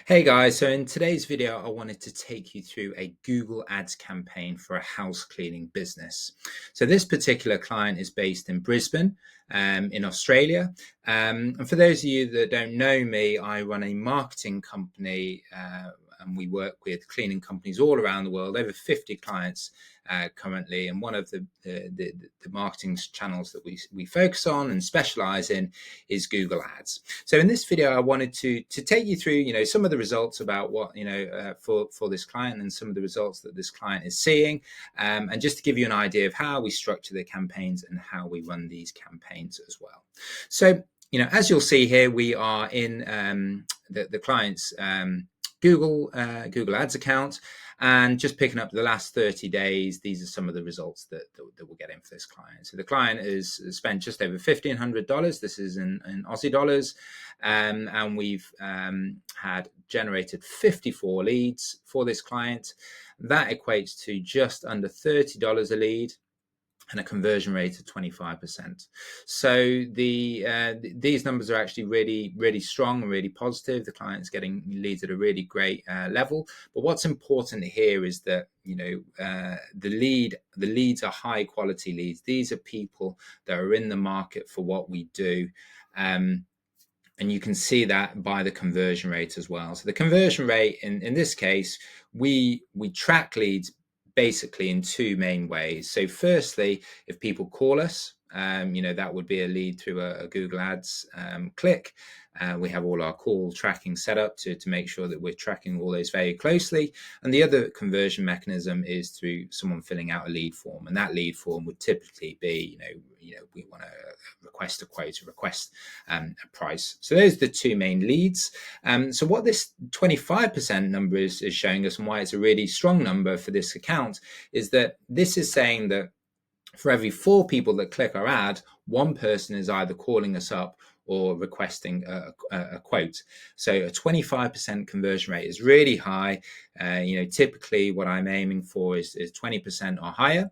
Hey guys, so in today's video, I wanted to take you through a Google Ads campaign for a house cleaning business. So this particular client is based in Brisbane, in Australia. And for those of you that don't know me, I run a marketing company and we work with cleaning companies all around the world, over 50 clients currently. And one of the marketing channels that we focus on and specialize in is Google Ads. So in this video, I wanted to take you through, some of the results about what, for this client and some of the results that this client is seeing, and just to give you an idea of how we structure the campaigns and how we run these campaigns as well. So, as you'll see here, we are in the client's Google Ads account, and just picking up the last 30 days, these are some of the results that we're getting for this client. So the client has spent just over $1,500. This is in Aussie dollars. And we've had generated 54 leads for this client. That equates to just under $30 a lead and a conversion rate of 25%. So these numbers are actually really, really strong and really positive. The client's getting leads at a really great level. But what's important here is that the leads are high quality leads. These are people that are in the market for what we do. And you can see that by the conversion rate as well. So the conversion rate in this case, we track leads basically in two main ways. So firstly, if people call us, that would be a lead through a Google Ads click. We have all our call tracking set up to make sure that we're tracking all those very closely. And the other conversion mechanism is through someone filling out a lead form. And that lead form would typically be, we want to request a quote, request a price. So those are the two main leads. So what this 25% number is showing us, and why it's a really strong number for this account, is that this is saying that for every 4 people that click our ad, 1 person is either calling us up or requesting a quote. So a 25% conversion rate is really high. Typically what I'm aiming for is 20% or higher.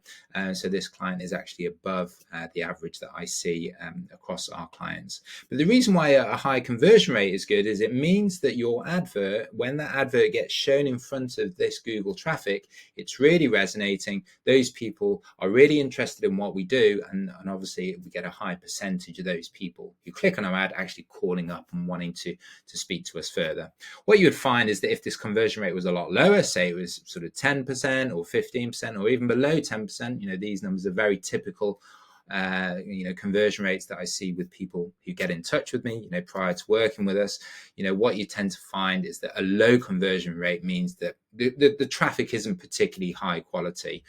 So this client is actually above the average that I see across our clients. But the reason why a high conversion rate is good is it means that your advert, when that advert gets shown in front of this Google traffic, it's really resonating. Those people are really interested in what we do. And obviously we get a high percentage of those people who click on our ad actually calling up and wanting to speak to us further. What you would find is that if this conversion rate was a lot lower, say it was sort of 10% or 15% or even below 10%, these numbers are very typical conversion rates that I see with people who get in touch with me, prior to working with us. What you tend to find is that a low conversion rate means that the traffic isn't particularly high quality.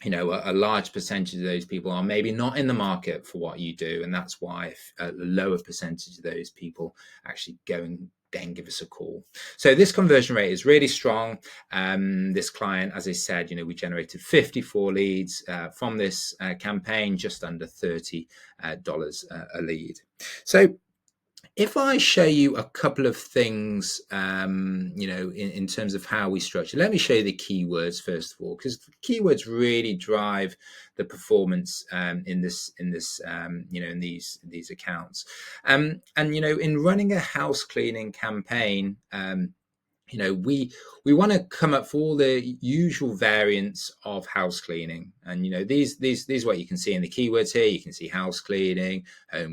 A large percentage of those people are maybe not in the market for what you do. And that's why a lower percentage of those people actually go and then give us a call. So this conversion rate is really strong. This client, as I said, we generated 54 leads from this campaign, just under $30 a lead. So if I show you a couple of things, in terms of how we structure, let me show you the keywords first of all, because keywords really drive the performance in these accounts. In running a house cleaning campaign, we want to come up for all the usual variants of house cleaning. And, these are what you can see in the keywords here. You can see house cleaning,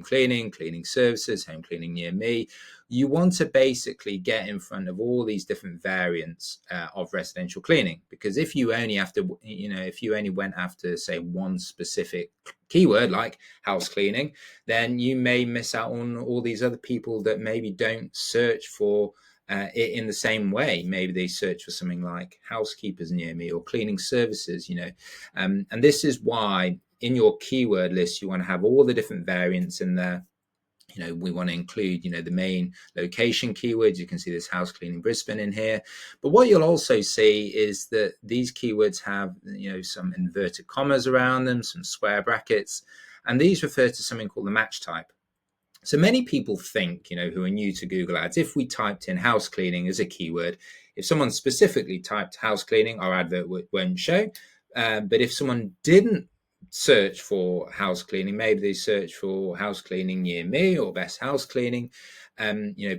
cleaning services, home cleaning near me. You want to basically get in front of all these different variants of residential cleaning, because if you only went after, say, one specific keyword like house cleaning, then you may miss out on all these other people that maybe don't search for it in the same way. Maybe they search for something like housekeepers near me or cleaning services, and this is why in your keyword list, you want to have all the different variants in there. We want to include, the main location keywords. You can see this house cleaning Brisbane in here. But what you'll also see is that these keywords have, some inverted commas around them, some square brackets, and these refer to something called the match type. So many people think, who are new to Google Ads, if we typed in house cleaning as a keyword, if someone specifically typed house cleaning, our advert won't show. But if someone didn't search for house cleaning, maybe they search for house cleaning near me or best house cleaning,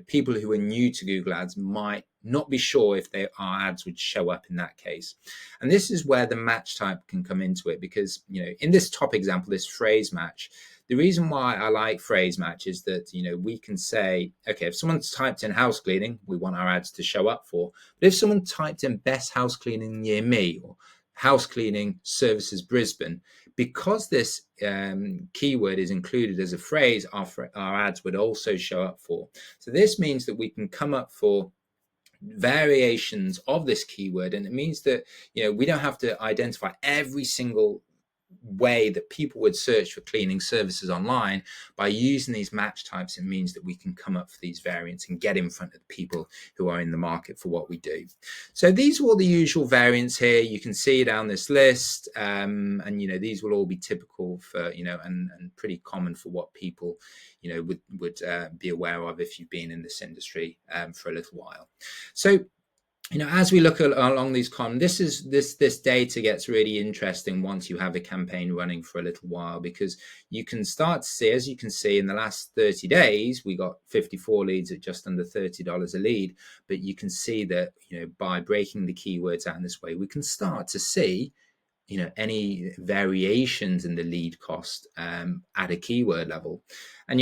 people who are new to Google Ads might not be sure if our ads would show up in that case. And this is where the match type can come into it, because, in this top example, this phrase match, the reason why I like phrase match is that, we can say, okay, if someone's typed in house cleaning, we want our ads to show up for. But if someone typed in best house cleaning near me, or house cleaning services Brisbane, because this keyword is included as a phrase, our ads would also show up for. So this means that we can come up for variations of this keyword, and it means that we don't have to identify every single way that people would search for cleaning services online. By using these match types, it means that we can come up for these variants and get in front of the people who are in the market for what we do. So these are all the usual variants here. You can see down this list, and these will all be typical for and pretty common for what people would be aware of if you've been in this industry for a little while. So as we look along these columns, this data gets really interesting once you have a campaign running for a little while, because you can start to see, as you can see, in the last 30 days, we got 54 leads at just under $30 a lead. But you can see that, by breaking the keywords out in this way, we can start to see any variations in the lead cost at a keyword level. And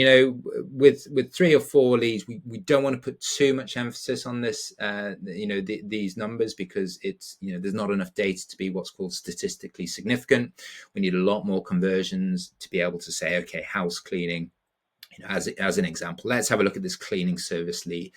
with 3 or 4 leads, we don't want to put too much emphasis on this these numbers, because it's there's not enough data to be what's called statistically significant. We need a lot more conversions to be able to say, okay, house cleaning, as an example. Let's have a look at this cleaning service lead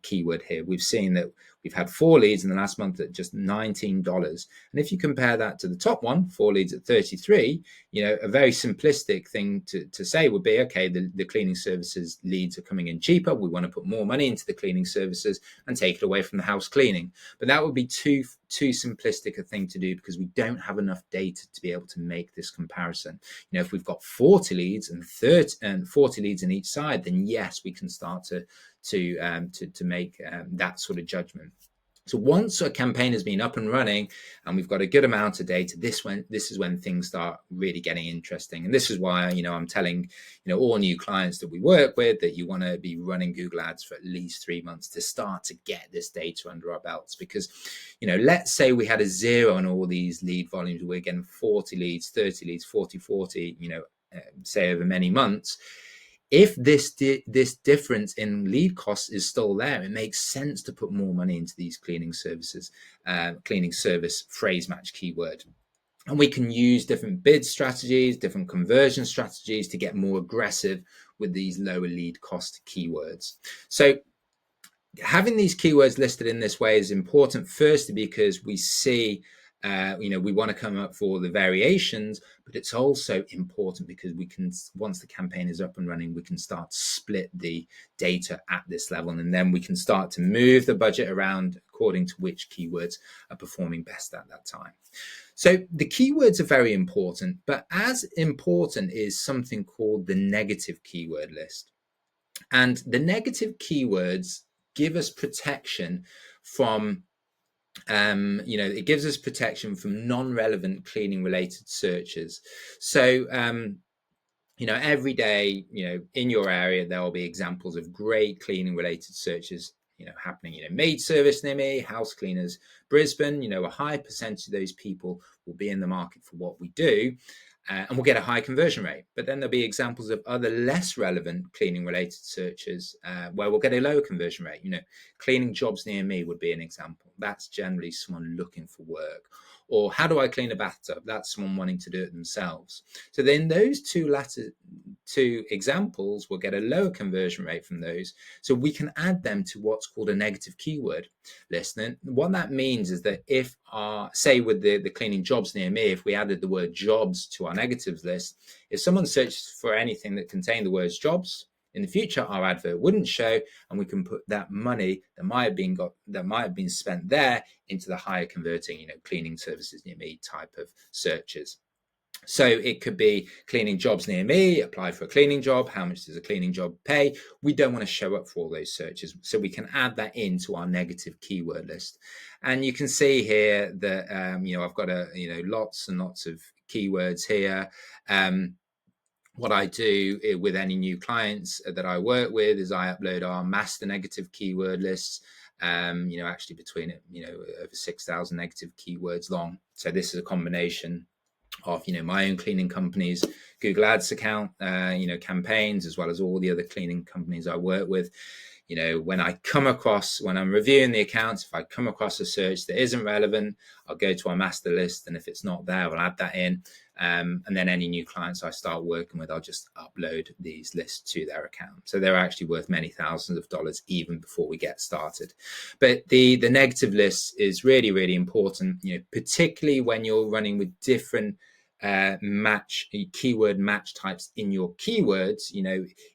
keyword here. We've seen that we've had 4 leads in the last month at just $19. And if you compare that to the top one, 4 leads at 33, a very simplistic thing to say would be, okay, the cleaning services leads are coming in cheaper. We want to put more money into the cleaning services and take it away from the house cleaning. But that would be too simplistic a thing to do, because we don't have enough data to be able to make this comparison. If we've got 40 leads and 40 leads in each side, then yes, we can start to make that sort of judgment. So once a campaign has been up and running and we've got a good amount of data, this is when things start really getting interesting. And this is why I'm telling all new clients that we work with that you want to be running Google Ads for at least 3 months to start to get this data under our belts. Because let's say we had a 0 on all these lead volumes, we're getting 40 leads, 30 leads, 40, say over many months. If this difference in lead costs is still there, it makes sense to put more money into these cleaning services, cleaning service phrase match keyword. And we can use different bid strategies, different conversion strategies to get more aggressive with these lower lead cost keywords. So having these keywords listed in this way is important, firstly, because we see we want to come up for the variations, but it's also important because we can, once the campaign is up and running, we can start to split the data at this level, and then we can start to move the budget around according to which keywords are performing best at that time. So the keywords are very important, but as important is something called the negative keyword list. And the negative keywords give us protection from it gives us protection from non-relevant cleaning related searches. So every day in your area there will be examples of great cleaning related searches happening. Maid service near me, house cleaners Brisbane. A high percentage of those people will be in the market for what we do, and we'll get a high conversion rate. But then there'll be examples of other less relevant cleaning related searches where we'll get a lower conversion rate. Cleaning jobs near me would be an example. That's generally someone looking for work. Or how do I clean a bathtub? That's someone wanting to do it themselves. So then those latter two examples will get a lower conversion rate from those. So we can add them to what's called a negative keyword list. And what that means is that if say with the cleaning jobs near me, if we added the word jobs to our negatives list, if someone searches for anything that contained the words jobs, in the future, our advert wouldn't show, and we can put that money that might have been spent there into the higher converting, cleaning services near me type of searches. So it could be cleaning jobs near me, apply for a cleaning job. How much does a cleaning job pay? We don't want to show up for all those searches. So we can add that into our negative keyword list. And you can see here that, I've got lots and lots of keywords here. what I do with any new clients that I work with is I upload our master negative keyword lists. Actually between it, over 6,000 negative keywords long. So this is a combination of my own cleaning companies, Google Ads account, campaigns, as well as all the other cleaning companies I work with. When I'm reviewing the accounts, if I come across a search that isn't relevant, I'll go to our master list, and if it's not there, I'll add that in. And then any new clients I start working with, I'll just upload these lists to their account. So they're actually worth many thousands of dollars even before we get started. But the negative list is really, really important, particularly when you're running with different keyword match types in your keywords.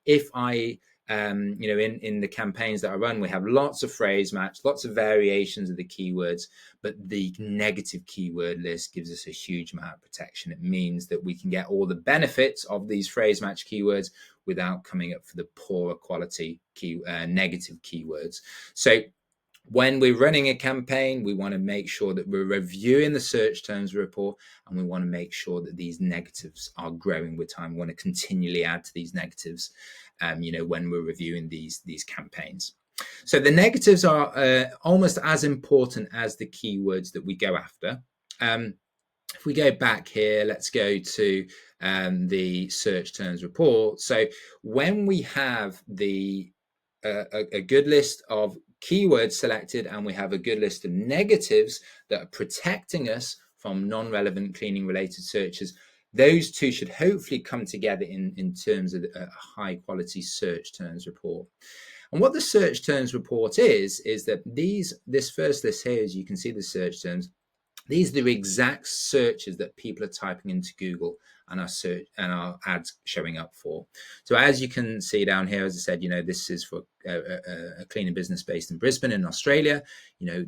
If I in the campaigns that I run, we have lots of phrase match, lots of variations of the keywords, but the negative keyword list gives us a huge amount of protection. It means that we can get all the benefits of these phrase match keywords without coming up for the poorer quality negative keywords. So when we're running a campaign, we want to make sure that we're reviewing the search terms report, and we want to make sure that these negatives are growing with time. We want to continually add to these negatives, when we're reviewing these campaigns. So the negatives are almost as important as the keywords that we go after. If we go back here, let's go to the search terms report. So when we have a good list of keywords selected, and we have a good list of negatives that are protecting us from non-relevant cleaning related searches, those two should hopefully come together in terms of a high quality search terms report. And what the search terms report is that this first list here, as you can see the search terms, these are the exact searches that people are typing into Google and our ads showing up for. So as you can see down here, as I said, this is for a cleaning business based in Brisbane in Australia.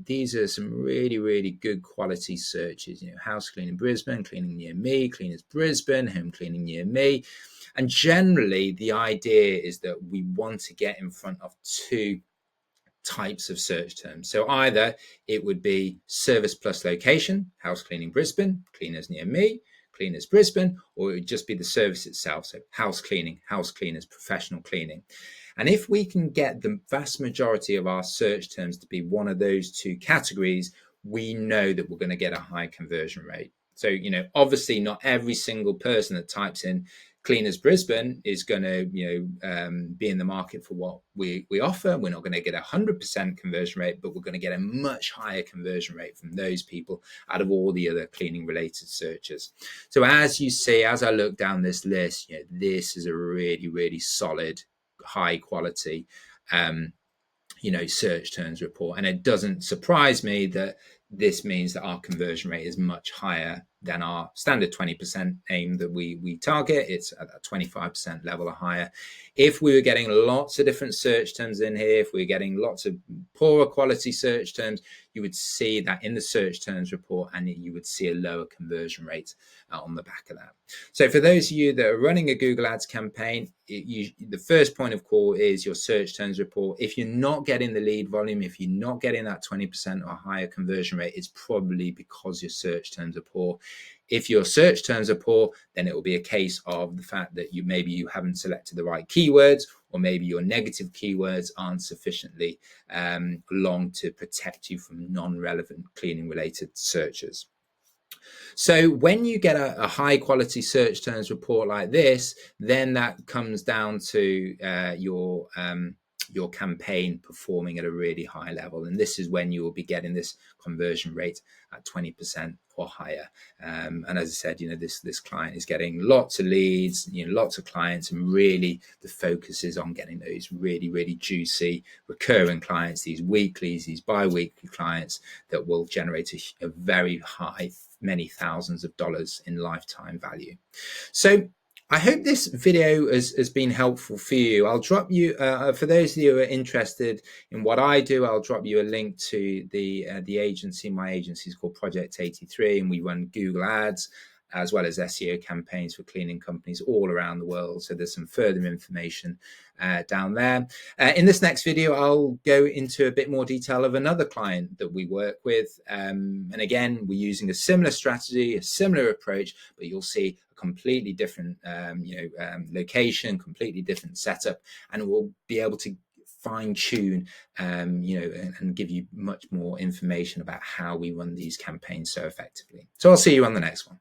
These are some really, really good quality searches. House cleaning Brisbane, cleaning near me, cleaners Brisbane, home cleaning near me. And generally, the idea is that we want to get in front of two types of search terms. So either it would be service plus location, house cleaning Brisbane, cleaners near me, cleaners Brisbane, or it would just be the service itself. So house cleaning, house cleaners, professional cleaning. And if we can get the vast majority of our search terms to be one of those two categories, we know that we're going to get a high conversion rate. So, obviously not every single person that types in Cleaners Brisbane is going to, be in the market for what we offer. We're not going to get 100% conversion rate, but we're going to get a much higher conversion rate from those people out of all the other cleaning related searches. So as you see, as I look down this list, this is a really, really solid, high quality, search terms report. And it doesn't surprise me that this means that our conversion rate is much higher than our standard 20% aim that we target. It's at that 25% level or higher. If we were getting lots of different search terms in here, if we were getting lots of poorer quality search terms, you would see that in the search terms report, and you would see a lower conversion rate on the back of that. So for those of you that are running a Google Ads campaign, the first point of call is your search terms report. If you're not getting the lead volume, if you're not getting that 20% or higher conversion rate, it's probably because your search terms are poor. If your search terms are poor, then it will be a case of the fact that maybe you haven't selected the right keywords, or maybe your negative keywords aren't sufficiently long to protect you from non-relevant cleaning related searches. So when you get a high quality search terms report like this, then that comes down to your campaign performing at a really high level. And this is when you will be getting this conversion rate at 20% or higher. And as I said, this client is getting lots of leads, lots of clients, and really the focus is on getting those really, really juicy recurring clients, these weeklies, these bi-weekly clients that will generate a very high, many thousands of dollars in lifetime value. So I hope this video has been helpful for you. I'll drop you, for those of you who are interested in what I do, I'll drop you a link to the agency. My agency is called Project 83, and we run Google Ads as well as SEO campaigns for cleaning companies all around the world. So there's some further information down there. In this next video, I'll go into a bit more detail of another client that we work with. And again, we're using a similar strategy, a similar approach, but you'll see a completely different location, completely different setup, and we'll be able to fine tune, and give you much more information about how we run these campaigns so effectively. So I'll see you on the next one.